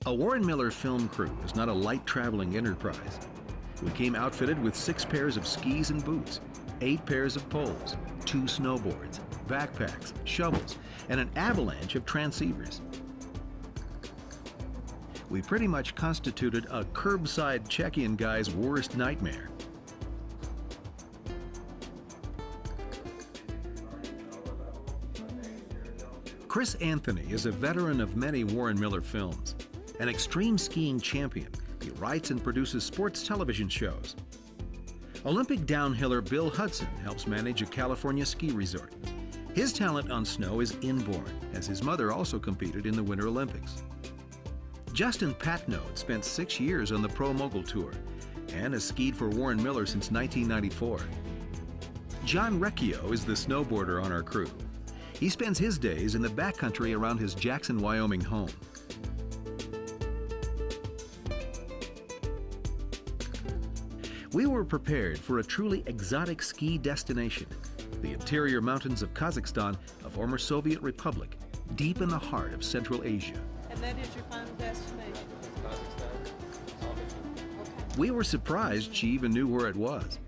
A Warren Miller film crew is not a light traveling enterprise. We came outfitted with 6 pairs of skis and boots, 8 pairs of poles, 2 snowboards, backpacks, shovels, and an avalanche of transceivers. We pretty much constituted a curbside check-in guy's worst nightmare. Chris Anthony is a veteran of many Warren Miller films. An extreme skiing champion, he writes and produces sports television shows. Olympic downhiller Bill Hudson helps manage a California ski resort. His talent on snow is inborn, as his mother also competed in the Winter Olympics. Justin Patnode spent 6 years on the Pro Mogul Tour and has skied for Warren Miller since 1994. John Recchio is the snowboarder on our crew. He spends his days in the backcountry around his Jackson, Wyoming home. We were prepared for a truly exotic ski destination, the interior mountains of Kazakhstan, a former Soviet republic, deep in the heart of Central Asia. And that is your final destination? Kazakhstan. Okay. We were surprised she even knew where it was.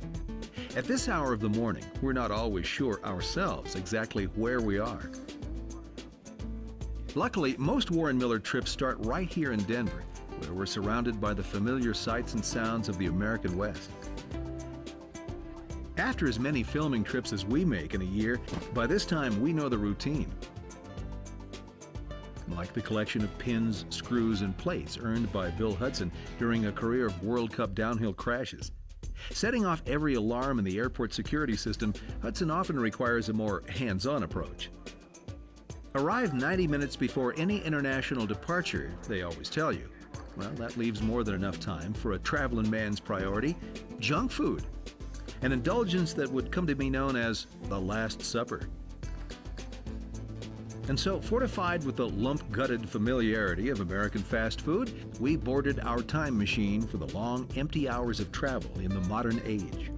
At this hour of the morning, we're not always sure ourselves exactly where we are. Luckily, most Warren Miller trips start right here in Denver, where we're surrounded by the familiar sights and sounds of the American West. After as many filming trips as we make in a year, by this time we know the routine. Like the collection of pins, screws, and plates earned by Bill Hudson during a career of World Cup downhill crashes. Setting off every alarm in the airport security system, Hudson often requires a more hands-on approach. Arrive 90 minutes before any international departure, they always tell you. Well, that leaves more than enough time for a traveling man's priority, junk food, an indulgence that would come to be known as the Last Supper. And so, fortified with the lump-gutted familiarity of American fast food, we boarded our time machine for the long, empty hours of travel in the modern age.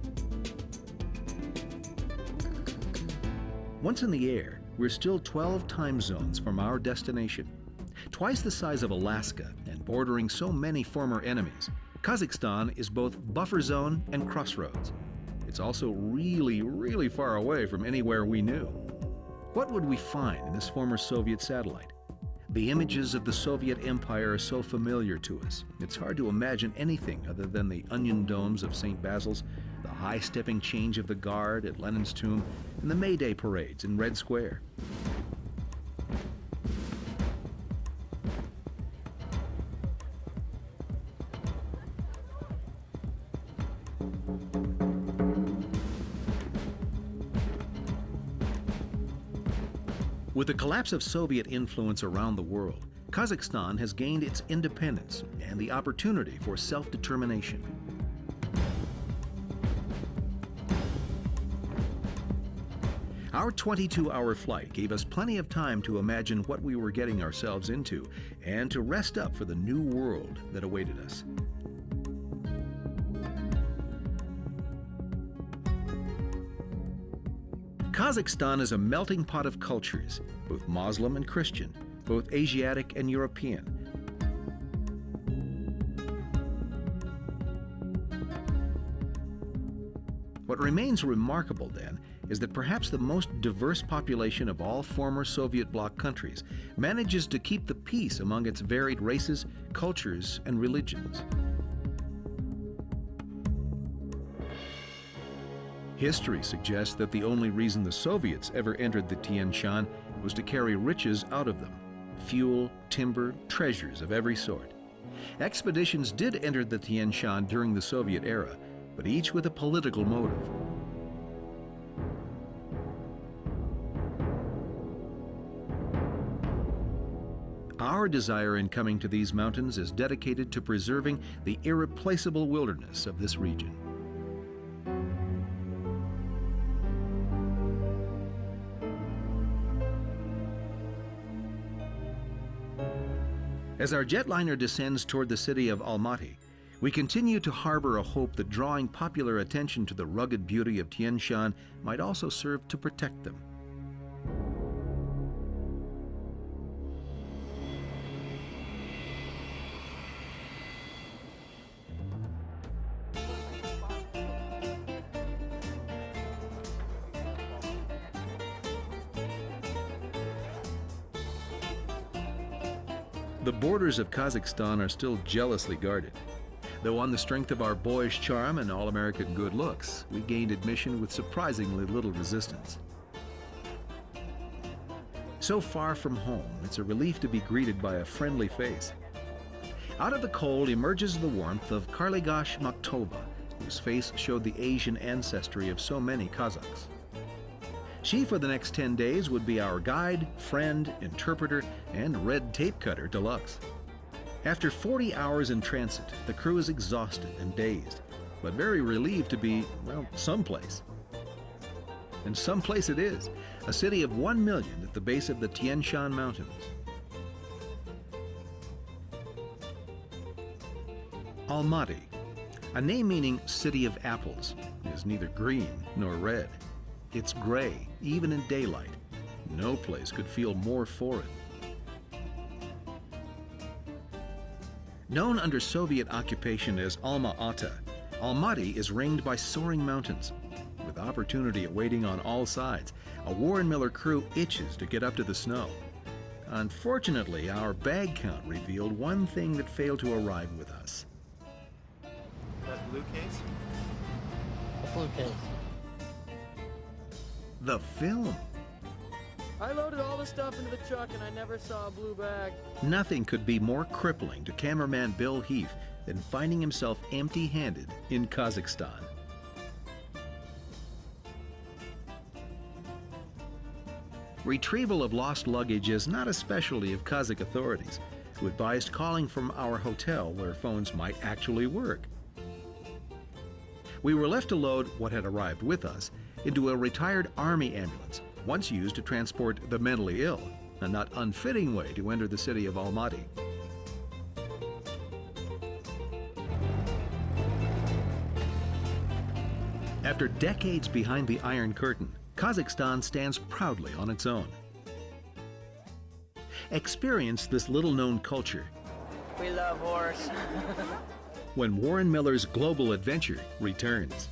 Once in the air, we're still 12 time zones from our destination. Twice the size of Alaska and bordering so many former enemies, Kazakhstan is both buffer zone and crossroads. It's also really, really far away from anywhere we knew. What would we find in this former Soviet satellite? The images of the Soviet Empire are so familiar to us. It's hard to imagine anything other than the onion domes of St. Basil's, the high-stepping change of the guard at Lenin's tomb, and the May Day parades in Red Square. With the collapse of Soviet influence around the world, Kazakhstan has gained its independence and the opportunity for self-determination. Our 22-hour flight gave us plenty of time to imagine what we were getting ourselves into and to rest up for the new world that awaited us. Kazakhstan is a melting pot of cultures, both Muslim and Christian, both Asiatic and European. What remains remarkable, then, is that perhaps the most diverse population of all former Soviet bloc countries manages to keep the peace among its varied races, cultures, and religions. History suggests that the only reason the Soviets ever entered the Tian Shan was to carry riches out of them, fuel, timber, treasures of every sort. Expeditions did enter the Tian Shan during the Soviet era, but each with a political motive. Our desire in coming to these mountains is dedicated to preserving the irreplaceable wilderness of this region. As our jetliner descends toward the city of Almaty, we continue to harbor a hope that drawing popular attention to the rugged beauty of Tian Shan might also serve to protect them. The borders of Kazakhstan are still jealously guarded. Though on the strength of our boyish charm and all-American good looks, we gained admission with surprisingly little resistance. So far from home, it's a relief to be greeted by a friendly face. Out of the cold emerges the warmth of Karligosh Makhtova, whose face showed the Asian ancestry of so many Kazakhs. She, for the next 10 days, would be our guide, friend, interpreter, and red tape cutter deluxe. After 40 hours in transit, the crew is exhausted and dazed, but very relieved to be, well, someplace. And someplace it is, a city of 1 million at the base of the Tian Shan Mountains. Almaty, a name meaning city of apples, is neither green nor red. It's gray, even in daylight. No place could feel more foreign. Known under Soviet occupation as Alma-Ata, Almaty is ringed by soaring mountains. With opportunity awaiting on all sides, a Warren Miller crew itches to get up to the snow. Unfortunately, our bag count revealed one thing that failed to arrive with us. That blue case? A blue case. The film. I loaded all the stuff into the truck and I never saw a blue bag. Nothing could be more crippling to cameraman Bill Heath than finding himself empty-handed in Kazakhstan. Retrieval of lost luggage is not a specialty of Kazakh authorities, who advised calling from our hotel where phones might actually work. We were left to load what had arrived with us into a retired Army ambulance, once used to transport the mentally ill, a not unfitting way to enter the city of Almaty. After decades behind the Iron Curtain, Kazakhstan stands proudly on its own. Experience this little-known culture We love horse. when Warren Miller's global adventure returns.